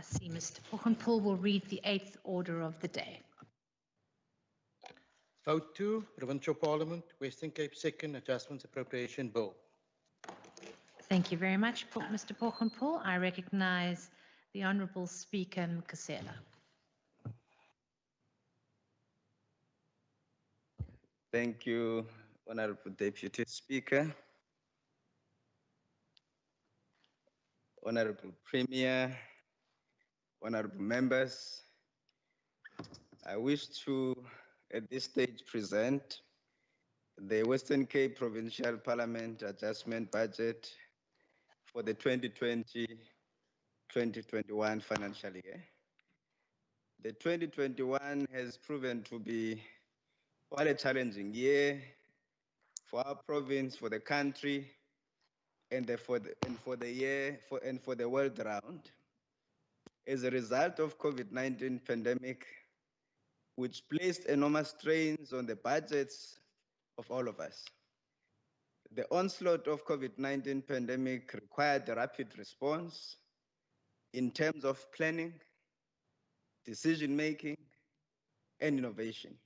I see Mr. Poch will read the 8th order of the day. Vote 2, Provincial Parliament, Western Cape Second Adjustments Appropriation Bill. Thank you very much, Mr. Poch. I recognize the Honourable Speaker Mkasela. Thank you, Honourable Deputy Speaker, Honourable Premier, Honourable Members. I wish to, at this stage, present the Western Cape Provincial Parliament Adjustment Budget for the 2020-2021 financial year. The 2021 has proven to be quite a challenging year for our province, for the country, and for the world around. As a result of COVID-19 pandemic, which placed enormous strains on the budgets of all of us. The onslaught of COVID-19 pandemic required a rapid response in terms of planning, decision-making, and innovation.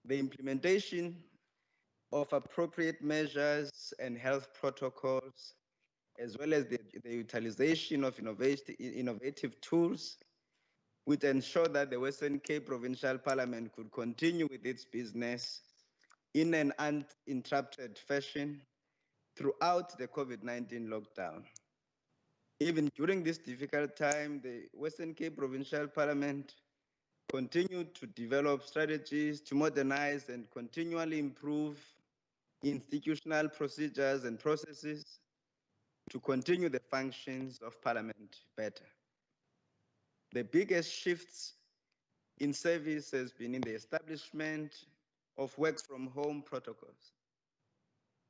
The implementation of appropriate measures and health protocols, as well as the utilization of innovative tools, would ensure that the Western Cape Provincial Parliament could continue with its business in an uninterrupted fashion throughout the COVID-19 lockdown. Even during this difficult time, the Western Cape Provincial Parliament continued to develop strategies to modernize and continually improve institutional procedures and processes to continue the functions of Parliament better. The biggest shifts in service has been in the establishment of work from home protocols,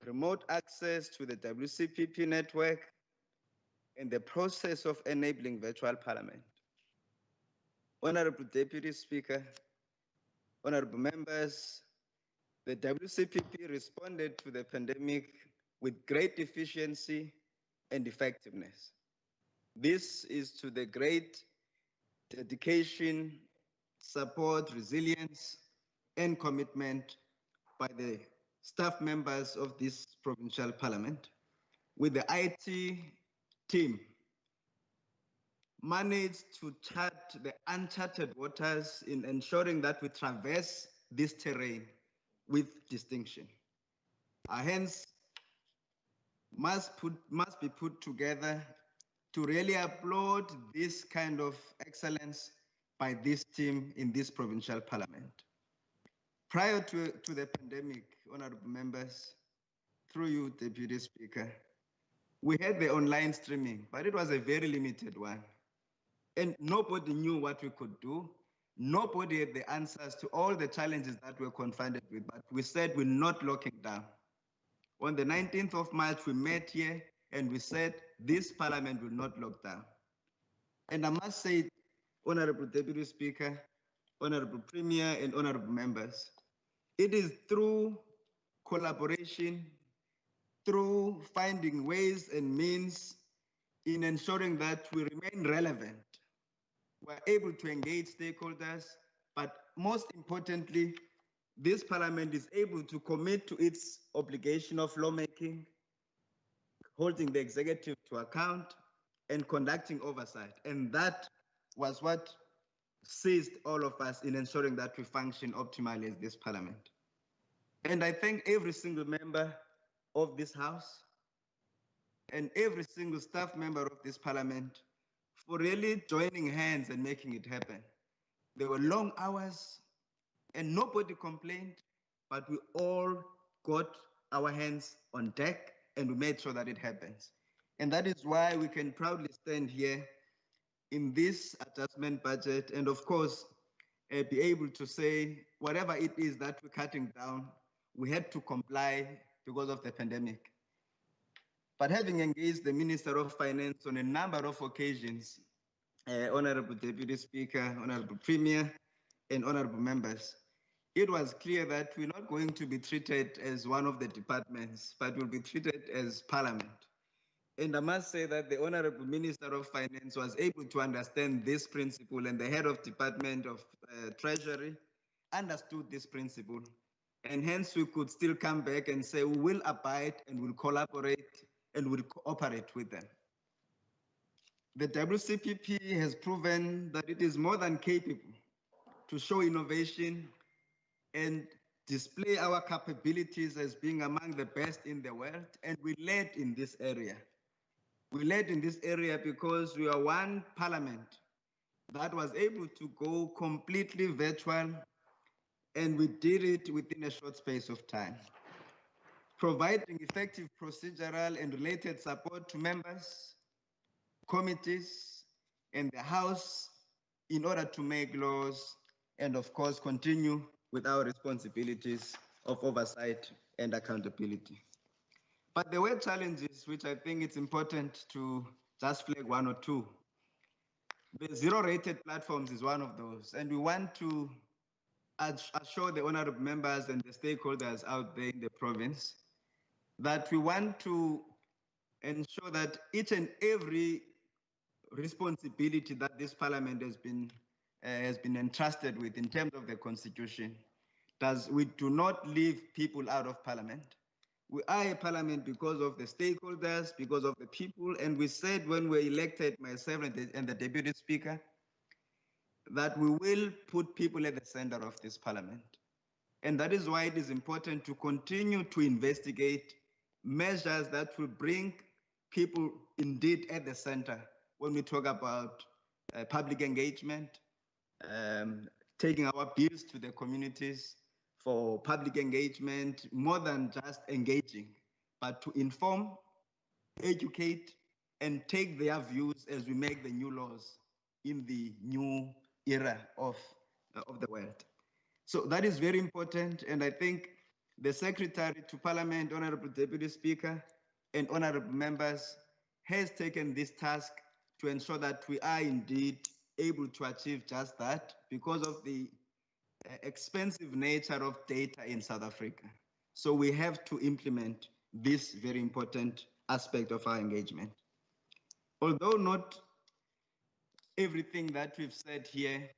remote access to the WCPP network, and the process of enabling virtual Parliament. Honourable Deputy Speaker, honourable members, the WCPP responded to the pandemic with great efficiency and effectiveness. This is to the great dedication, support, resilience, and commitment by the staff members of this provincial parliament, with the IT team managed to chart the uncharted waters in ensuring that we traverse this terrain with distinction. Our hands must be put together to really applaud this kind of excellence by this team in this provincial parliament. Prior to the pandemic, honorable members, through you, Deputy Speaker, we had the online streaming, but it was a very limited one. And nobody knew what we could do. Nobody had the answers to all the challenges that we're confronted with, but we said we're not locking down. On the 19th of March, we met here and we said this parliament will not lock down. And I must say, Honorable Deputy Speaker, Honorable Premier, and Honorable members, it is through collaboration, through finding ways and means in ensuring that we remain relevant, we're able to engage stakeholders, but most importantly, this parliament is able to commit to its obligation of lawmaking, holding the executive to account, and conducting oversight. And that was what seized all of us in ensuring that we function optimally as this parliament. And I thank every single member of this house and every single staff member of this parliament for really joining hands and making it happen. There were long hours and nobody complained, but we all got our hands on deck and we made sure that it happens. And that is why we can proudly stand here in this adjustment budget and of course, be able to say whatever it is that we're cutting down, we had to comply because of the pandemic. But having engaged the Minister of Finance on a number of occasions, Honorable Deputy Speaker, Honorable Premier, and Honorable members, it was clear that we're not going to be treated as one of the departments, but we'll be treated as Parliament. And I must say that the Honorable Minister of Finance was able to understand this principle, and the head of Department of Treasury understood this principle. And hence we could still come back and say we will abide and will collaborate and will cooperate with them. The WCPP has proven that it is more than capable to show innovation and display our capabilities as being among the best in the world, and we led in this area. We led in this area because we are one parliament that was able to go completely virtual, and we did it within a short space of time, providing effective procedural and related support to members, committees, and the House in order to make laws and, of course, continue with our responsibilities of oversight and accountability. But there were challenges which I think it's important to just flag one or two. The zero-rated platforms is one of those, and we want to assure the honorable members and the stakeholders out there in the province that we want to ensure that each and every responsibility that this parliament has been entrusted with in terms of the constitution, we do not leave people out of parliament. We are a parliament because of the stakeholders, because of the people, and we said when we elected myself and the deputy speaker that we will put people at the center of this parliament. And that is why it is important to continue to investigate measures that will bring people indeed at the center when we talk about public engagement, taking our bills to the communities for public engagement, more than just engaging, but to inform, educate, and take their views as we make the new laws in the new era of the world. So that is very important, and I think the Secretary to Parliament, Honorable Deputy Speaker, and honorable members has taken this task to ensure that we are indeed able to achieve just that because of the expensive nature of data in South Africa. So we have to implement this very important aspect of our engagement. Although not everything that we've said here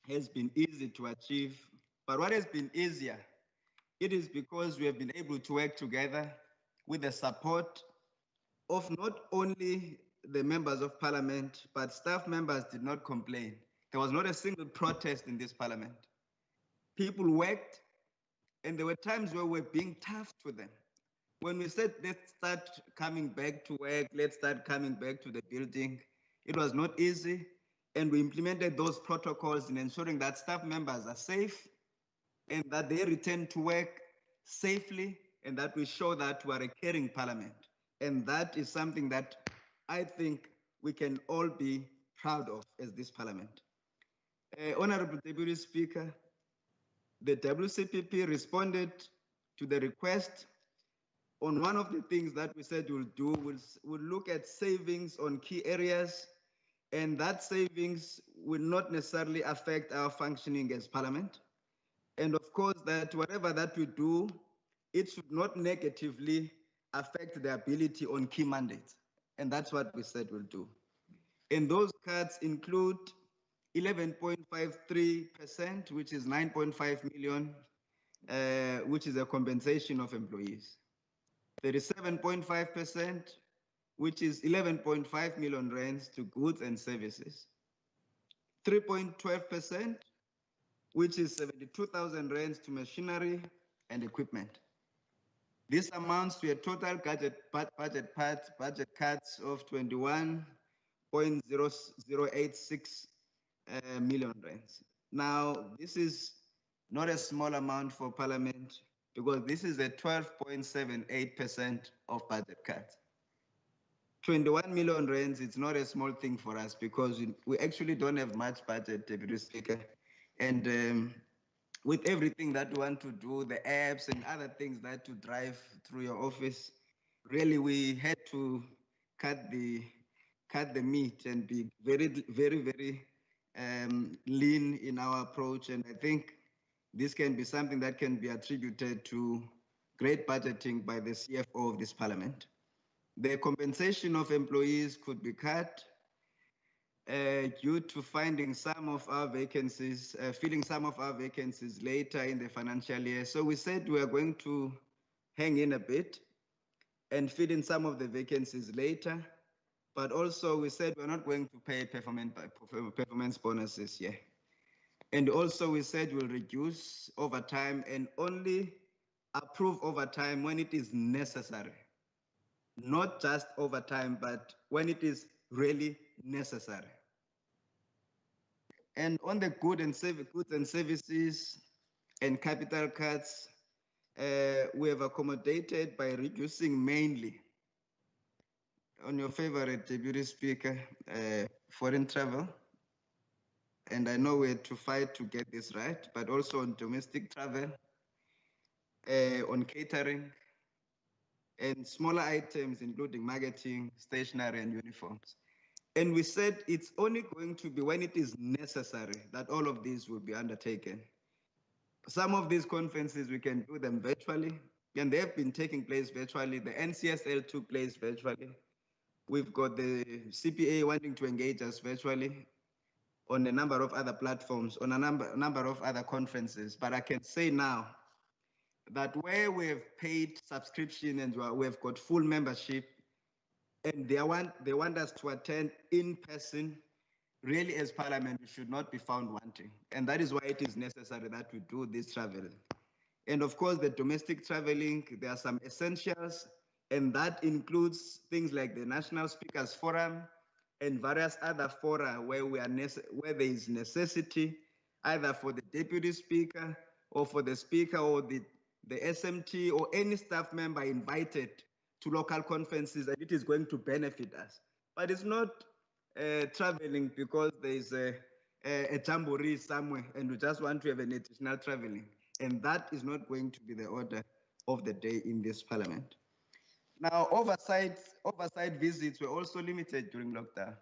has been easy to achieve, but what has been easier, it is because we have been able to work together with the support of not only the members of parliament, but staff members did not complain. There was not a single protest in this parliament. People worked, and there were times where we were being tough to them. When we said, let's start coming back to work, let's start coming back to the building, it was not easy. And we implemented those protocols in ensuring that staff members are safe and that they return to work safely, and that we show that we are a caring parliament. And that is something that I think we can all be proud of as this parliament. Honorable Deputy Speaker, the WCPP responded to the request on one of the things that we said we'll do. We'll look at savings on key areas, and that savings will not necessarily affect our functioning as parliament. And of course, that whatever that we do, it should not negatively affect the ability on key mandates. And that's what we said we'll do. And those cuts include 11.53%, which is 9.5 million, which is a compensation of employees. 37.5%, which is 11.5 million rands to goods and services. 3.12%, which is 72,000 rands to machinery and equipment. This amounts to a total budget cuts of 21.0086 million rands. Now, this is not a small amount for Parliament because this is a 12.78% of budget cuts. 21 million rands, it's not a small thing for us because we actually don't have much budget, Deputy Speaker. And with everything that we want to do, the apps and other things that to drive through your office, really we had to cut the meat and be very, very, very lean in our approach. And I think this can be something that can be attributed to great budgeting by the CFO of this parliament. The compensation of employees could be cut due to finding some of our vacancies, filling some of our vacancies later in the financial year. So we said we are going to hang in a bit and fill in some of the vacancies later. But also we said we're not going to pay performance bonuses here. And also we said we'll reduce overtime and only approve overtime when it is necessary. Not just overtime, but when it is really necessary. And on the goods and services and capital cuts, we have accommodated by reducing mainly on your favorite Deputy Speaker, foreign travel. And I know we had to fight to get this right, but also on domestic travel, on catering, and smaller items, including marketing, stationery, and uniforms. And we said it's only going to be when it is necessary that all of these will be undertaken. Some of these conferences, we can do them virtually, and they have been taking place virtually. The NCSL took place virtually. We've got the CPA wanting to engage us virtually on a number of other platforms, on a number of other conferences. But I can say now that where we have paid subscription and we have got full membership, and they want us to attend in person, really as Parliament, we should not be found wanting. And that is why it is necessary that we do this traveling. And of course, the domestic traveling, there are some essentials, and that includes things like the National Speakers Forum and various other fora where there is necessity, either for the Deputy Speaker or for the Speaker or the SMT or any staff member invited to local conferences, and it is going to benefit us. But it's not traveling because there is a jamboree somewhere and we just want to have an additional traveling. And that is not going to be the order of the day in this Parliament. Now, oversight visits were also limited during lockdown.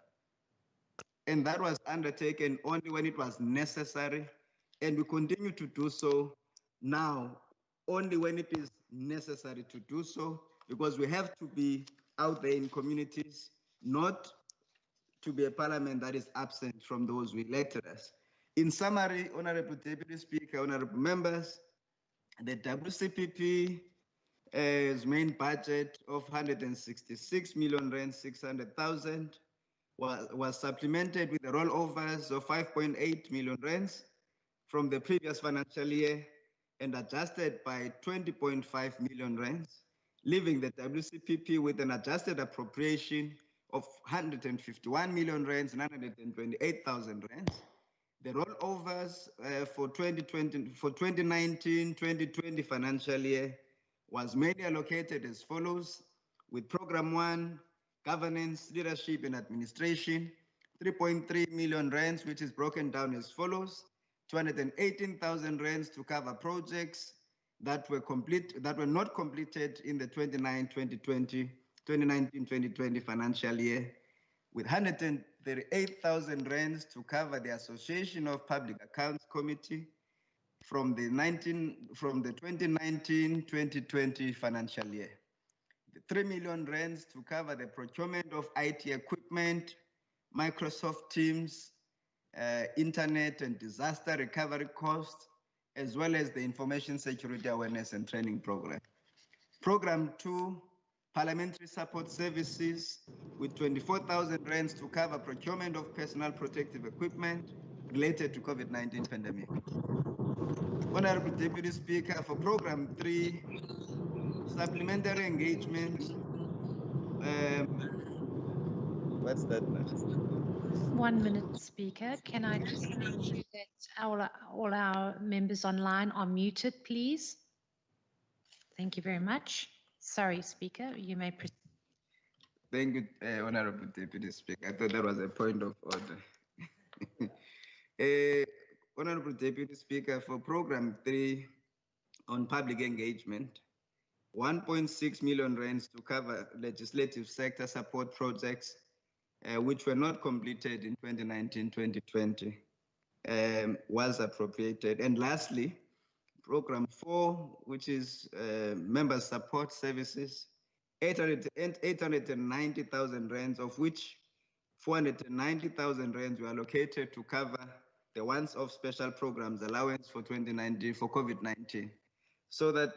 And that was undertaken only when it was necessary. And we continue to do so now, only when it is necessary to do so, because we have to be out there in communities, not to be a Parliament that is absent from those who elected us. In summary, Honorable Deputy Speaker, Honorable Members, the WCPP main budget of 166 million rand 600,000 was supplemented with the rollovers of 5.8 million rands from the previous financial year and adjusted by 20.5 million rands, leaving the WCPP with an adjusted appropriation of 151 million rands 928,000 rands. The rollovers for 2019-2020 financial year was mainly allocated as follows, with Program 1, Governance, Leadership and Administration, 3.3 million rands, which is broken down as follows: 218,000 rands to cover projects that were not completed in the 2019-2020 financial year, with 138,000 rands to cover the Association of Public Accounts Committee from the 2019-2020 financial year. 3 million rands to cover the procurement of IT equipment, Microsoft Teams, internet and disaster recovery costs, as well as the Information Security Awareness and Training Program. Program 2, Parliamentary Support Services, with 24,000 rands to cover procurement of personal protective equipment related to COVID-19 pandemic. Honorable Deputy Speaker, for Program 3, supplementary engagement, what's that now? 1 minute, Speaker. Can I just ensure that all our members online are muted, please? Thank you very much. Sorry, Speaker, you may proceed. Thank you, Honorable Deputy Speaker. I thought that was a point of order. Honorable Deputy Speaker, for Program 3 on public engagement, 1.6 million rands to cover legislative sector support projects which were not completed in 2019-2020 was appropriated. And lastly, Program 4, which is member support services, 890,000 rands, of which 490,000 rands were allocated to cover the once-off special programs allowance for 2019 for COVID-19. So that,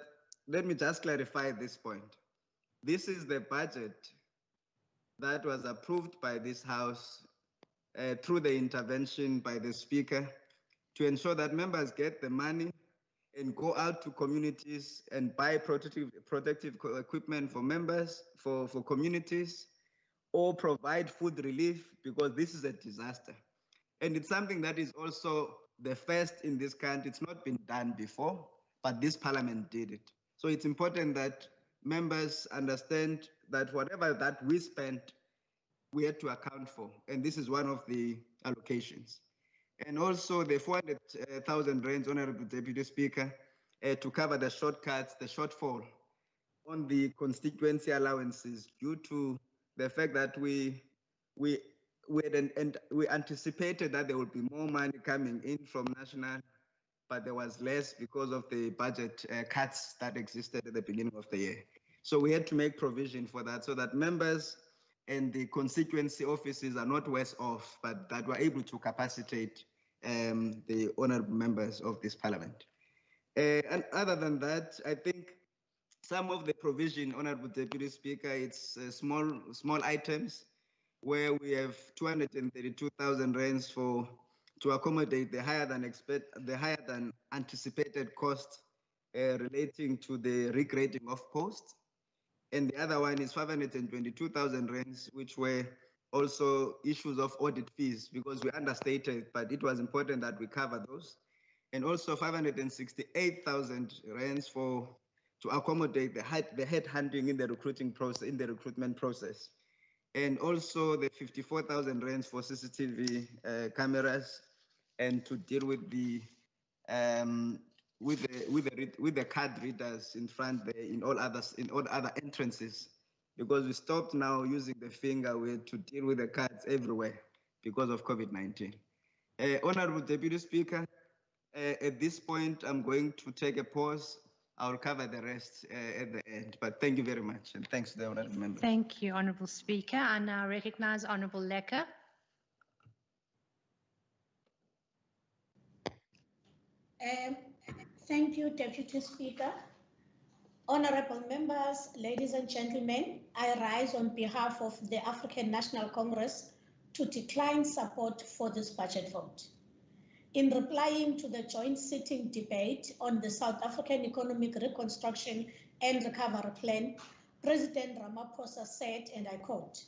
let me just clarify this point. This is the budget that was approved by this House through the intervention by the Speaker to ensure that members get the money and go out to communities and buy protective equipment for members, for communities, or provide food relief, because this is a disaster. And it's something that is also the first in this country. It's not been done before, but this parliament did it. So it's important that members understand that whatever that we spent, we had to account for. And this is one of the allocations. And also the 400,000 rands, Honorable Deputy Speaker, to cover the shortcuts, the shortfall on the constituency allowances due to the fact that we anticipated that there would be more money coming in from national, but there was less because of the budget cuts that existed at the beginning of the year. So we had to make provision for that so that members and the constituency offices are not worse off, but that we're able to capacitate the honorable members of this parliament. And other than that, I think some of the provision, Honorable Deputy Speaker, it's small items where we have 232,000 rands to accommodate the higher than anticipated cost relating to the regrading of posts. And the other one is 522,000 rands, which were also issues of audit fees, because we understated, but it was important that we cover those. And also 568,000 rands to accommodate the headhunting in the recruitment process. And also the 54,000 rands for CCTV cameras, and to deal with the card readers in front there, in all other entrances, because we stopped now using the finger to deal with the cards everywhere because of COVID-19. Honorable Deputy Speaker, at this point, I'm going to take a pause. I'll cover the rest at the end, but thank you very much, and thanks to the honorable members. Thank you, Honourable Speaker. I now recognise Honourable Lecker. Thank you, Deputy Speaker. Honorable members, ladies and gentlemen, I rise on behalf of the African National Congress to decline support for this budget vote. In replying to the joint sitting debate on the South African Economic Reconstruction and Recovery Plan, President Ramaphosa said, and I quote,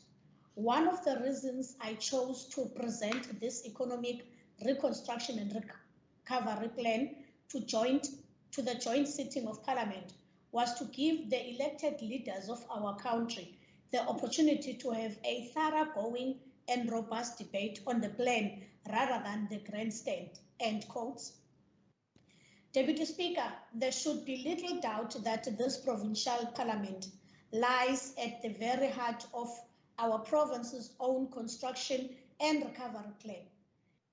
"One of the reasons I chose to present this Economic Reconstruction and Recovery Plan to the joint sitting of Parliament was to give the elected leaders of our country the opportunity to have a thoroughgoing and robust debate on the plan rather than the grandstand," end quotes. Deputy Speaker, there should be little doubt that this provincial parliament lies at the very heart of our province's own construction and recovery plan,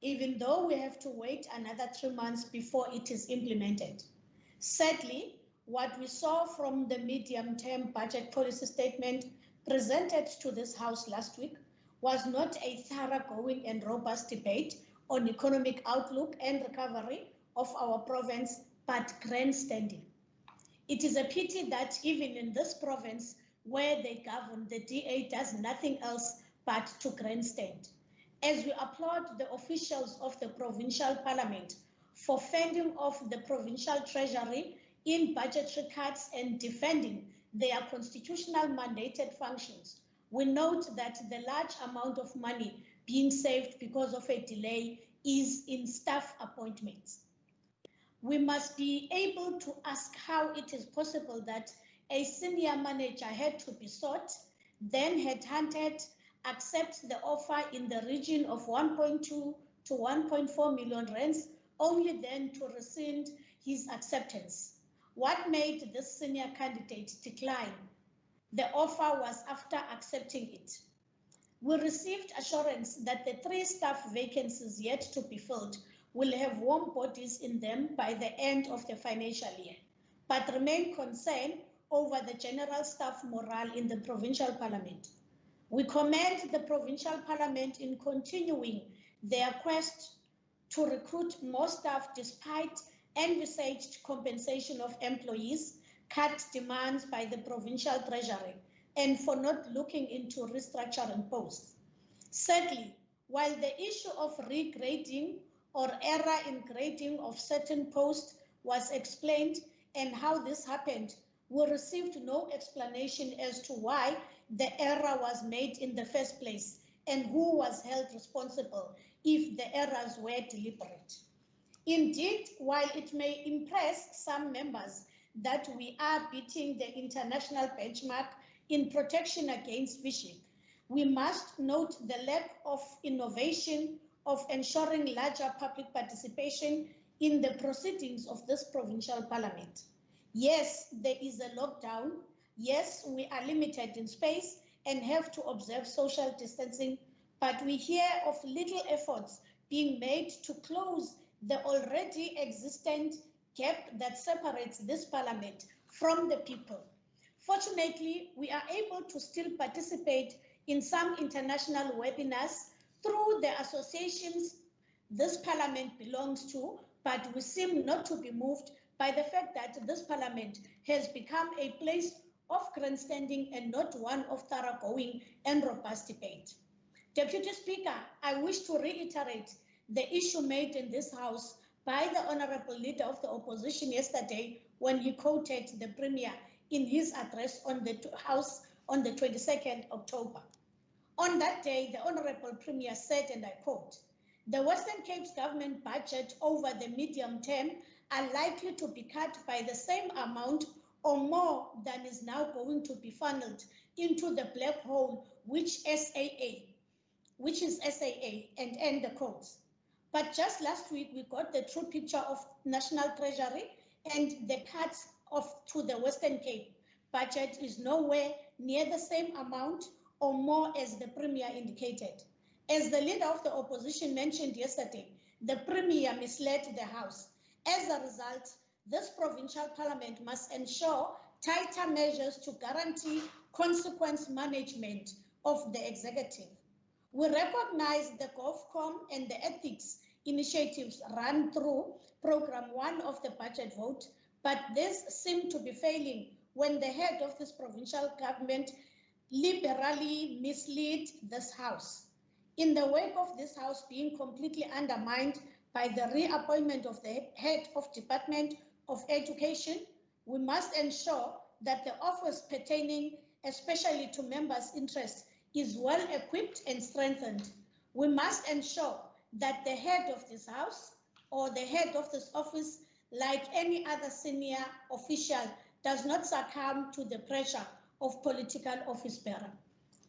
even though we have to wait another 3 months before it is implemented. Sadly, what we saw from the medium-term budget policy statement presented to this House last week was not a thoroughgoing and robust debate on economic outlook and recovery of our province, but grandstanding. It is a pity that even in this province where they govern, the DA does nothing else but to grandstand. As we applaud the officials of the provincial parliament for fending off the provincial treasury in budgetary cuts and defending their constitutional mandated functions, we note that the large amount of money being saved because of a delay is in staff appointments. We must be able to ask how it is possible that a senior manager had to be sought, then headhunted, accept the offer in the region of 1.2 to 1.4 million rands, only then to rescind his acceptance. What made this senior candidate decline the offer was after accepting it. We received assurance that the 3 staff vacancies yet to be filled will have warm bodies in them by the end of the financial year, but remain concerned over the general staff morale in the provincial parliament. We commend the provincial parliament in continuing their quest to recruit more staff despite envisaged compensation of employees, cut demands by the provincial treasury, and for not looking into restructuring posts. Sadly, while the issue of regrading or error in grading of certain posts was explained and how this happened, we received no explanation as to why the error was made in the first place and who was held responsible if the errors were deliberate. Indeed, while it may impress some members that we are beating the international benchmark in protection against phishing, we must note the lack of innovation of ensuring larger public participation in the proceedings of this provincial parliament. Yes, there is a lockdown. Yes, we are limited in space and have to observe social distancing, but we hear of little efforts being made to close the already existent gap that separates this parliament from the people. Fortunately, we are able to still participate in some international webinars through the associations this parliament belongs to, but we seem not to be moved by the fact that this parliament has become a place of grandstanding and not one of thoroughgoing and robust debate. Deputy Speaker, I wish to reiterate the issue made in this House by the Honorable Leader of the Opposition yesterday when he quoted the Premier in his address on the House on the 22nd October. On that day, the Honorable Premier said, and I quote, "The Western Cape's government budget over the medium term are likely to be cut by the same amount or more than is now going to be funneled into the black hole, which is SAA, and end the quotes." But just last week, we got the true picture of National Treasury and the cuts to the Western Cape budget is nowhere near the same amount or more as the Premier indicated. As the Leader of the Opposition mentioned yesterday, the Premier misled the House. As a result, this provincial parliament must ensure tighter measures to guarantee consequence management of the executive. We recognize the GovCom and the ethics initiatives run through Program 1 of the budget vote, but this seemed to be failing when the head of this provincial government liberally misled this House. In the wake of this House being completely undermined by the reappointment of the head of Department of Education, we must ensure that the office pertaining especially to members' interests is well equipped and strengthened. We must ensure that the head of this House or the head of this office, like any other senior official, does not succumb to the pressure of political office bearer.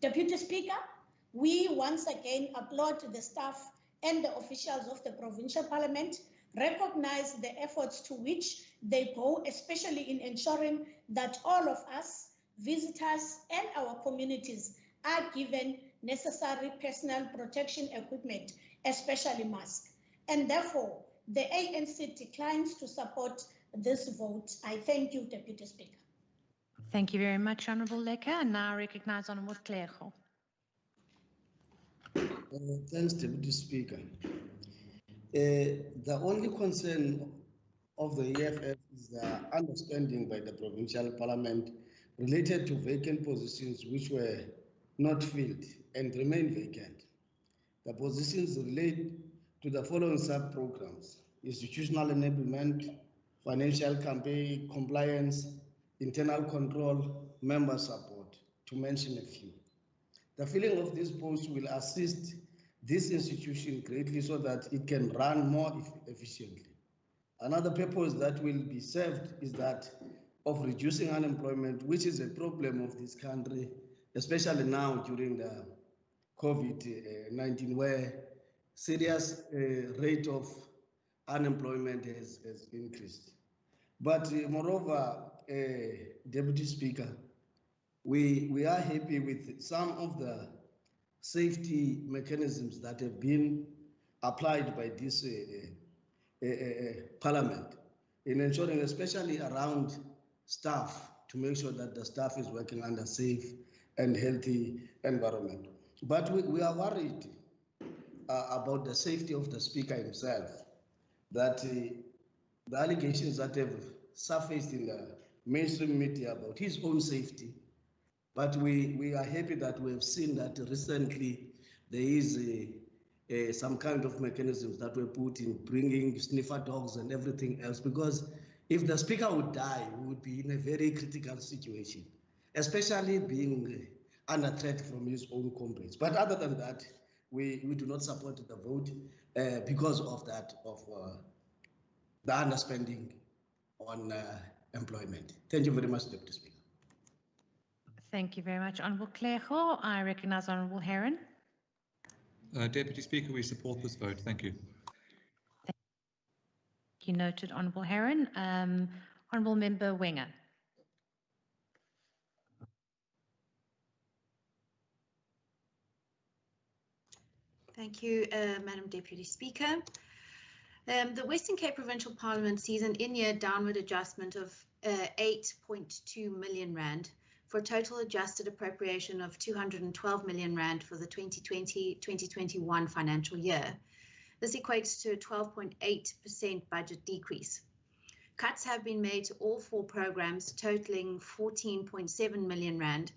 Deputy Speaker, we once again applaud the staff and the officials of the provincial parliament, recognize the efforts to which they go, especially in ensuring that all of us, visitors and our communities, are given necessary personal protection equipment, especially masks. And therefore, the ANC declines to support this vote. I thank you, Deputy Speaker. Thank you very much, Honourable Lecker. And now I recognise Honourable Clerco. Thanks, Deputy Speaker. The only concern of the EFF is the understanding by the provincial parliament related to vacant positions which were not filled and remain vacant. The positions relate to the following sub-programs: institutional enablement, financial campaign compliance, internal control, member support, to mention a few. The filling of these posts will assist this institution greatly so that it can run more efficiently. Another purpose that will be served is that of reducing unemployment, which is a problem of this country, especially now during the COVID-19, where serious rate of unemployment has increased. But moreover, Deputy Speaker, we are happy with some of the safety mechanisms that have been applied by this parliament in ensuring, especially around staff, to make sure that the staff is working under safe and healthy environment. But we are worried about the safety of the speaker himself, that the allegations that have surfaced in the mainstream media about his own safety. But we are happy that we have seen that recently there is some kind of mechanisms that were put in bringing sniffer dogs and everything else, because if the speaker would die, we would be in a very critical situation, especially being under threat from his own comrades. But other than that, we do not support the vote because of that, of the underspending on employment. Thank you very much, Deputy Speaker. Thank you very much, Honourable Clergeau. I recognise Honourable Heron. Deputy Speaker, we support this vote. Thank you. Thank you. Noted, Honourable Heron. Honourable Member Wenger. Thank you, Madam Deputy Speaker. The Western Cape Provincial Parliament sees an in-year downward adjustment of 8.2 million rand for a total adjusted appropriation of 212 million rand for the 2020-2021 financial year. This equates to a 12.8% budget decrease. Cuts have been made to all 4 programs, totaling 14.7 million rand.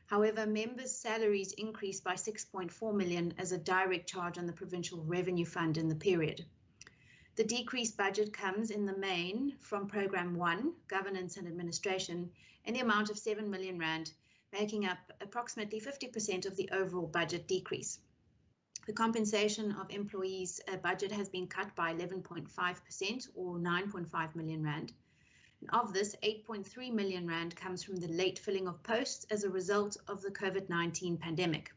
However, members' salaries increased by 6.4 million as a direct charge on the Provincial Revenue Fund in the period. The decreased budget comes in the main from Programme 1, Governance and Administration, in the amount of 7 million rand, making up approximately 50% of the overall budget decrease. The compensation of employees' budget has been cut by 11.5% or 9.5 million rand. And of this, 8.3 million rand comes from the late filling of posts as a result of the COVID-19 pandemic.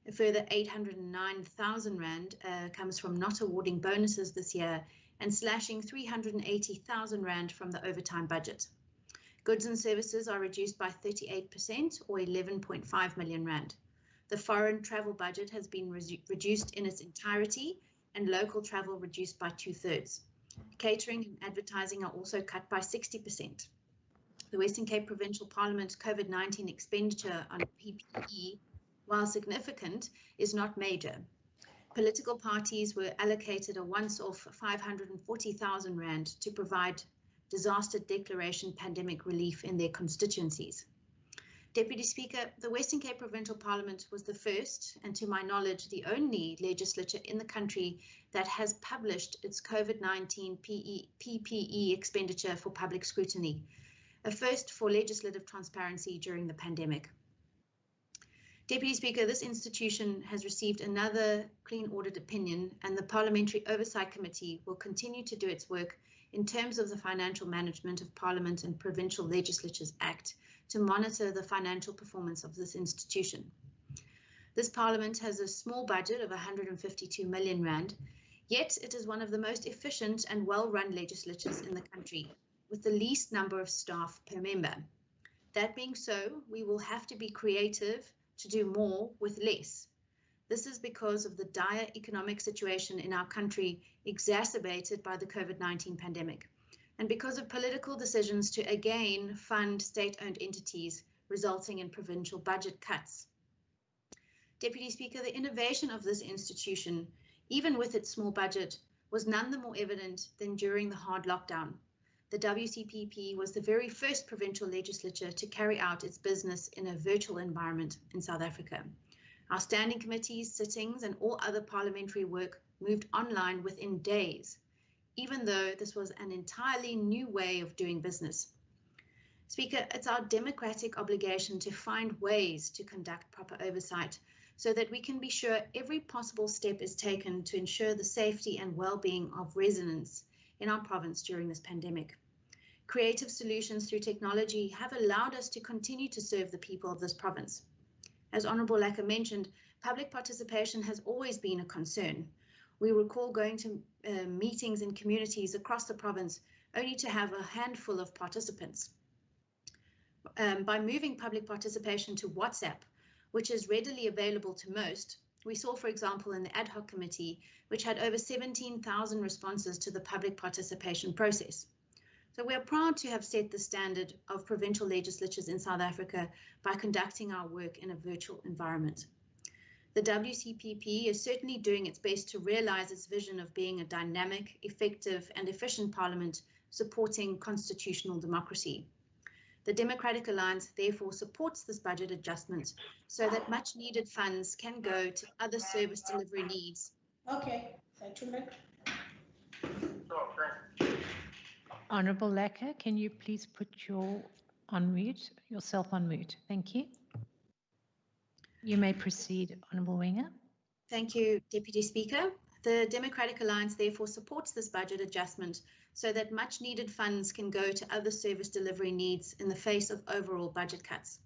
A further 809,000 rand comes from not awarding bonuses this year and slashing 380,000 rand from the overtime budget. Goods and services are reduced by 38% or 11.5 million rand. The foreign travel budget has been reduced in its entirety and local travel reduced by 2/3. Catering and advertising are also cut by 60%. The Western Cape Provincial Parliament's COVID-19 expenditure on PPE, while significant, is not major. Political parties were allocated a once-off 540,000 rand to provide disaster declaration pandemic relief in their constituencies. Deputy Speaker, the Western Cape Provincial Parliament was the first, and to my knowledge, the only legislature in the country that has published its COVID-19 PPE expenditure for public scrutiny, a first for legislative transparency during the pandemic. Deputy Speaker, this institution has received another clean audit opinion, and the Parliamentary Oversight Committee will continue to do its work in terms of the Financial Management of Parliament and Provincial Legislatures Act to monitor the financial performance of this institution. This Parliament has a small budget of 152 million rand, yet it is one of the most efficient and well-run legislatures in the country, with the least number of staff per member. That being so, we will have to be creative to do more with less. This is because of the dire economic situation in our country exacerbated by the COVID-19 pandemic, and because of political decisions to again fund state-owned entities, resulting in provincial budget cuts. Deputy Speaker, the innovation of this institution, even with its small budget, was none the more evident than during the hard lockdown. The WCPP was the very first provincial legislature to carry out its business in a virtual environment in South Africa. Our standing committees, sittings, and all other parliamentary work moved online within days, even though this was an entirely new way of doing business. Speaker, it's our democratic obligation to find ways to conduct proper oversight so that we can be sure every possible step is taken to ensure the safety and well-being of residents in our province during this pandemic. Creative solutions through technology have allowed us to continue to serve the people of this province. As Honourable Lacker mentioned, public participation has always been a concern. We recall going to meetings in communities across the province only to have a handful of participants. By moving public participation to WhatsApp, which is readily available to most, we saw, for example, in the ad hoc committee, which had over 17,000 responses to the public participation process. So we are proud to have set the standard of provincial legislatures in South Africa by conducting our work in a virtual environment. The WCPP is certainly doing its best to realize its vision of being a dynamic, effective, and efficient parliament supporting constitutional democracy. The Democratic Alliance therefore supports this budget adjustment so that much needed funds can go to other service delivery needs. Okay, thank you, ma'am. Honorable Lecker, can you please put yourself on mute? Thank you. You may proceed, Honorable Wenger. Thank you, Deputy Speaker. The Democratic Alliance therefore supports this budget adjustment so that much needed funds can go to other service delivery needs in the face of overall budget cuts.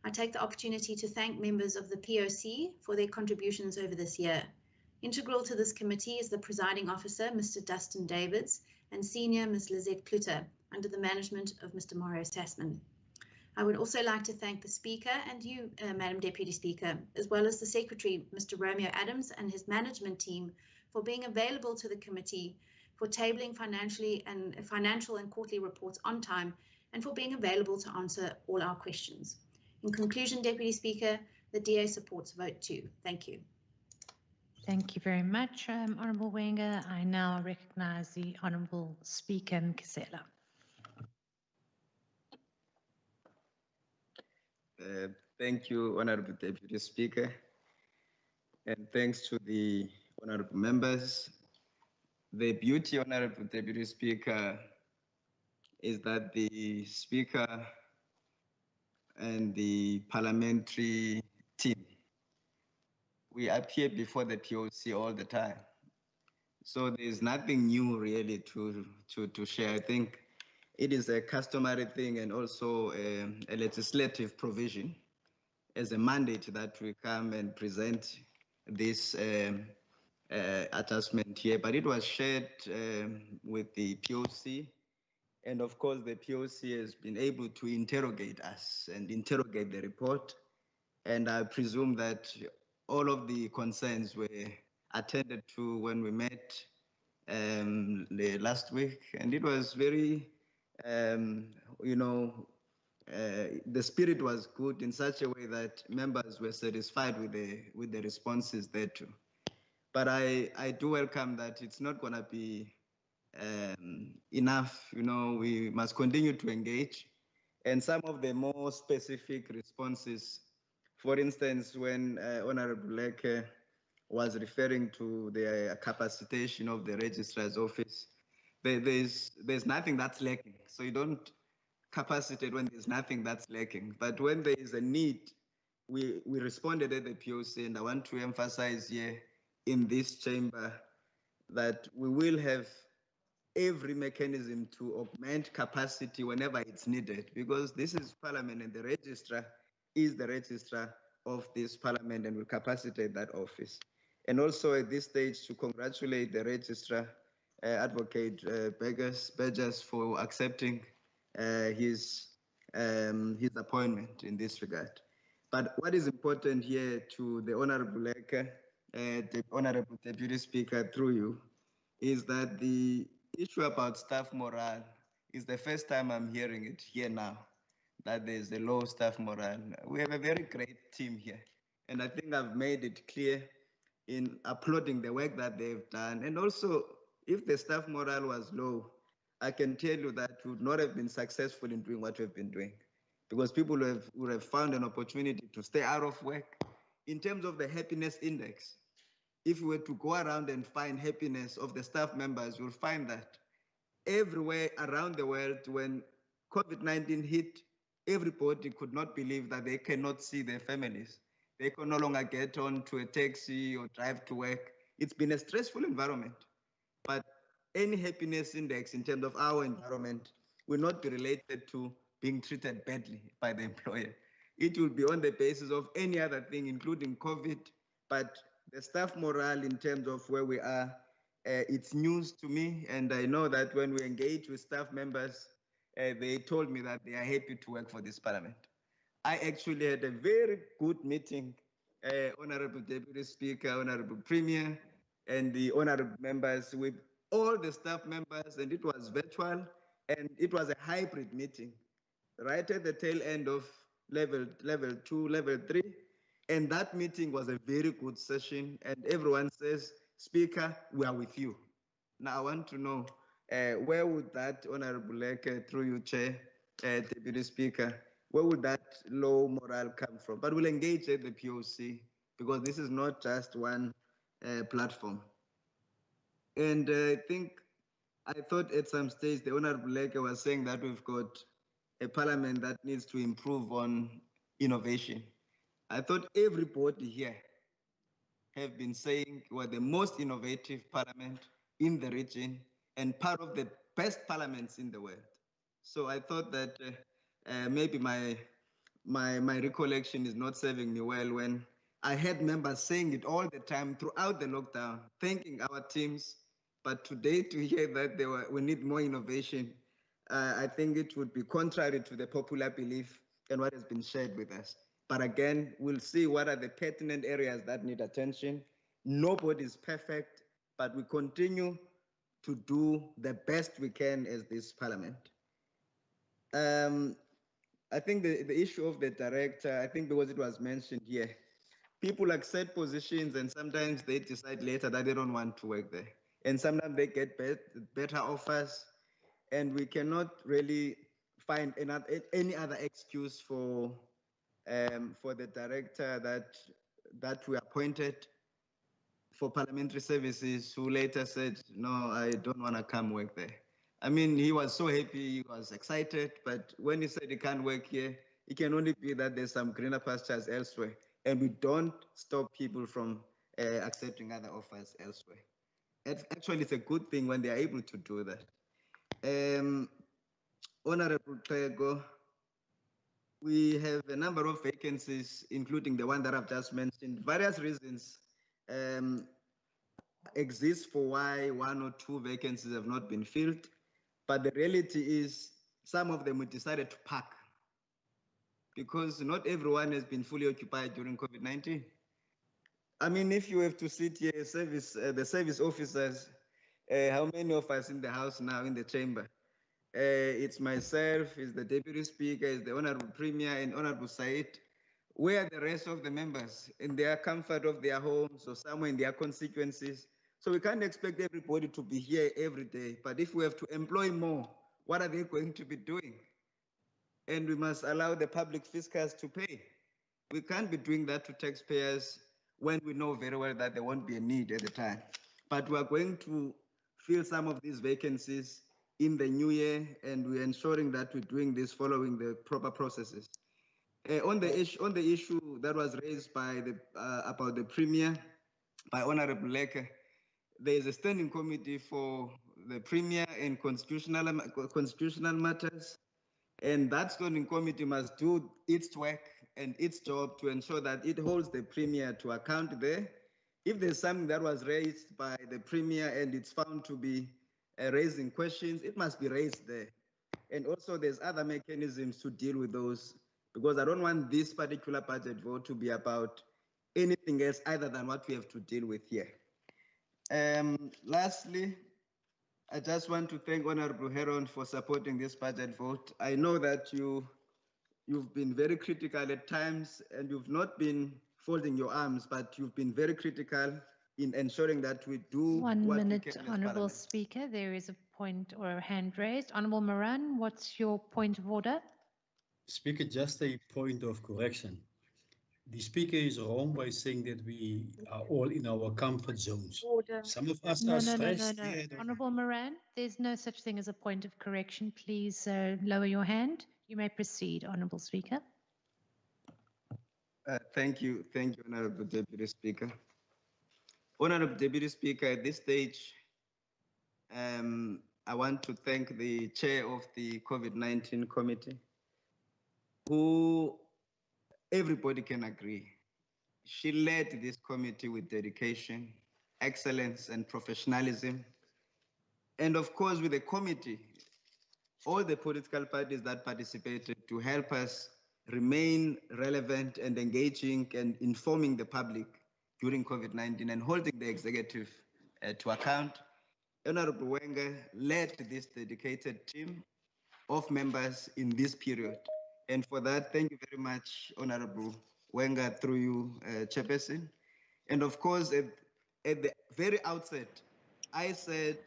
I take the opportunity to thank members of the POC for their contributions over this year. Integral to this committee is the presiding officer, Mr. Dustin Davids, and senior Ms. Lizette Kluter, under the management of Mr. Mario Sassman. I would also like to thank the Speaker and you, Madam Deputy Speaker, as well as the Secretary, Mr. Romeo Adams, and his management team for being available to the committee, for tabling financial and quarterly reports on time, and for being available to answer all our questions. In conclusion, Deputy Speaker, the DA supports vote 2. Thank you. Thank you very much, Honorable Wenger. I now recognize the Honorable Speaker Nkisela. Thank you, Honorable Deputy Speaker, and thanks to the honorable members. The beauty, Honorable Deputy Speaker, is that the Speaker and the parliamentary team, we appear before the POC all the time. So there's nothing new really to share. I think it is a customary thing and also a legislative provision as a mandate that we come and present this adjustment here. But it was shared with the POC. And of course, the POC has been able to interrogate us and interrogate the report. And I presume that all of the concerns were attended to when we met last week. And it was very, the spirit was good in such a way that members were satisfied with the responses there too. But I do welcome that it's not going to be enough. We must continue to engage. And some of the more specific responses, for instance, when Honorable Leke was referring to the capacitation of the registrar's office, there's nothing that's lacking. So you don't capacitate when there's nothing that's lacking. But when there is a need, we responded at the POC, and I want to emphasize here in this chamber that we will have every mechanism to augment capacity whenever it's needed, because this is Parliament and the registrar is the registrar of this Parliament and will capacitate that office. And also at this stage to congratulate the registrar, Advocate Burgess, for accepting his appointment in this regard. But what is important here to the Honorable Leke, the Honorable Deputy Speaker, through you, is that the issue about staff morale is the first time I'm hearing it here now, that there's a low staff morale. We have a very great team here. And I think I've made it clear in applauding the work that they've done. And also, if the staff morale was low, I can tell you that we would not have been successful in doing what we've been doing, because people would have found an opportunity to stay out of work. In terms of the happiness index, if we were to go around and find happiness of the staff members, you'll find that everywhere around the world, when COVID-19 hit, everybody could not believe that they cannot see their families. They can no longer get onto a taxi or drive to work. It's been a stressful environment. But any happiness index in terms of our environment will not be related to being treated badly by the employer. It will be on the basis of any other thing, including COVID. But the staff morale in terms of where we are, it's news to me. And I know that when we engage with staff members, they told me that they are happy to work for this Parliament. I actually had a very good meeting, Honorable Deputy Speaker, Honorable Premier, and the honorable members with all the staff members, and it was virtual. And it was a hybrid meeting, right at the tail end of level 2, level 3. And that meeting was a very good session. And everyone says, Speaker, we are with you. Now, I want to know where would that, Honorable Leke, through you, Chair, Deputy Speaker, where would that low morale come from? But we'll engage at the POC because this is not just one platform. And I thought at some stage the Honorable Leke was saying that we've got a parliament that needs to improve on innovation. I thought everybody here have been saying we're the most innovative parliament in the region and part of the best parliaments in the world. So I thought that maybe my recollection is not serving me well when I had members saying it all the time throughout the lockdown, thanking our teams. But today to hear that we need more innovation, I think it would be contrary to the popular belief and what has been shared with us. But again, we'll see what are the pertinent areas that need attention. Nobody is perfect, but we continue to do the best we can as this parliament. I think the issue of the director, I think because it was mentioned here, people accept positions and sometimes they decide later that they don't want to work there. And sometimes they get better offers, and we cannot really find any other excuse for the director that we appointed for parliamentary services who later said, no, I don't want to come work there. I mean, he was so happy, he was excited, but when he said he can't work here, it can only be that there's some greener pastures elsewhere. And we don't stop people from accepting other offers elsewhere. Actually, it's a good thing when they are able to do that. Honorable Tego, we have a number of vacancies, including the one that I've just mentioned. Various reasons exist for why 1 or 2 vacancies have not been filled. But the reality is some of them we decided to park because not everyone has been fully occupied during COVID-19. I mean, if you have to sit here, the service officers, how many of us in the house now in the chamber? It's myself, it's the Deputy Speaker, it's the Honorable Premier and Honorable Said. Where are the rest of the members in their comfort of their homes or somewhere in their constituencies? So we can't expect everybody to be here every day. But if we have to employ more, what are they going to be doing? And we must allow the public fiscals to pay. We can't be doing that to taxpayers when we know very well that there won't be a need at the time. But we are going to fill some of these vacancies in the new year, and we're ensuring that we're doing this following the proper processes. On the issue that was raised by about the Premier by Honorable Leke, there is a standing committee for the Premier and constitutional matters, and that standing committee must do its work and its job to ensure that it holds the Premier to account there. If there's something that was raised by the Premier and it's found to be raising questions, it must be raised there. And also there's other mechanisms to deal with those, because I don't want this particular budget vote to be about anything else other than what we have to deal with here. Lastly, I just want to thank Honorable Heron for supporting this budget vote. I know that you've been very critical at times, and you've not been folding your arms, but you've been very critical in ensuring that we do 1 what minute, we can. Honourable Speaker. There is a point or a hand raised. Honourable Moran, what's your point of order? Speaker, just a point of correction. The Speaker is wrong by saying that we are all in our comfort zones. Order. Some of us No, are no, no, no, stressed. no. Yeah, Honourable Moran, there's no such thing as a point of correction. Please lower your hand. You may proceed, Honourable Speaker. Thank you, Honorable Deputy Speaker. Honorable Deputy Speaker, at this stage, I want to thank the chair of the COVID-19 committee, who everybody can agree. She led this committee with dedication, excellence, and professionalism. And of course, with the committee, all the political parties that participated to help us remain relevant and engaging and informing the public during COVID-19 and holding the executive to account. Honorable Wenger led this dedicated team, of members in this period. And for that, thank you very much, Honorable Wenger, through you, Chairperson. And of course, at the very outset, I said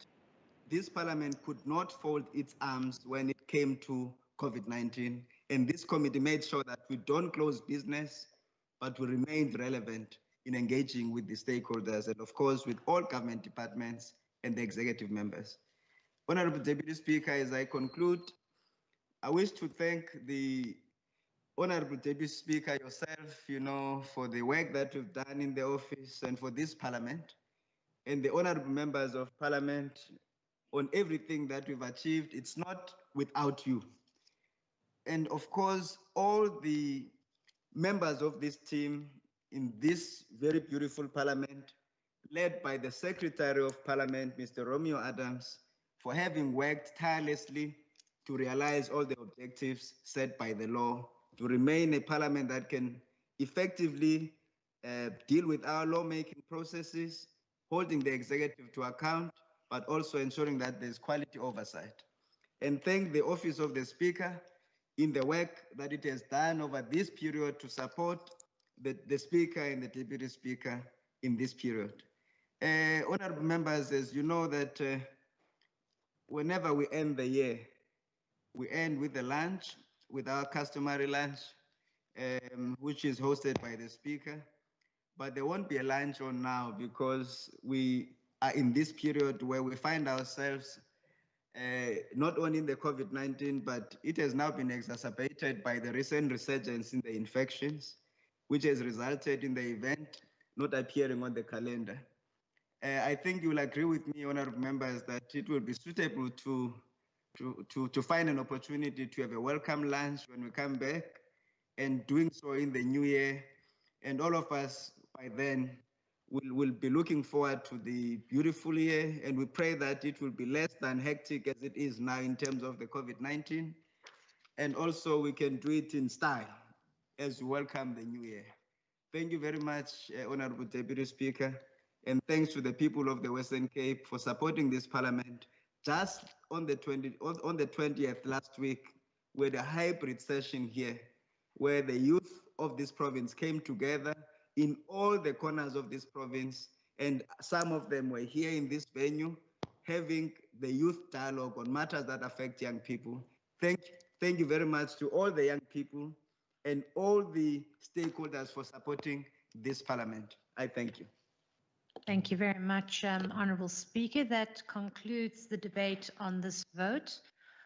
this parliament could not fold its arms when it came to COVID-19. And this committee made sure that we don't close business, but we remained relevant in engaging with the stakeholders and of course with all government departments and the executive members. Honorable Deputy Speaker, as I conclude, I wish to thank the Honorable Deputy Speaker yourself, for the work that you've done in the office and for this parliament, and the honorable members of parliament on everything that we've achieved. It's not without you. And of course, all the members of this team in this very beautiful parliament, led by the Secretary of Parliament, Mr. Romeo Adams, for having worked tirelessly to realize all the objectives set by the law, to remain a parliament that can effectively deal with our lawmaking processes, holding the executive to account, but also ensuring that there's quality oversight. And thank the Office of the Speaker in the work that it has done over this period to support the Speaker and the Deputy Speaker in this period. Honorable members, as you know that whenever we end the year, we end with a lunch, with our customary lunch, which is hosted by the Speaker. But there won't be a lunch on now because we are in this period where we find ourselves not only in the COVID-19, but it has now been exacerbated by the recent resurgence in the infections, which has resulted in the event not appearing on the calendar. I think you will agree with me, honorable members, that it will be suitable to find an opportunity to have a welcome lunch when we come back, and doing so in the new year. And all of us by then will be looking forward to the beautiful year, and we pray that it will be less than hectic as it is now in terms of the COVID-19. And also we can do it in style as we welcome the new year. Thank you very much, Honorable Deputy Speaker, and thanks to the people of the Western Cape for supporting this parliament. Just on the 20th last week, we had a hybrid session here where the youth of this province came together in all the corners of this province, and some of them were here in this venue having the youth dialogue on matters that affect young people. Thank you very much to all the young people and all the stakeholders for supporting this parliament. I thank you. Thank you very much, Honourable Speaker. That concludes the debate on this vote.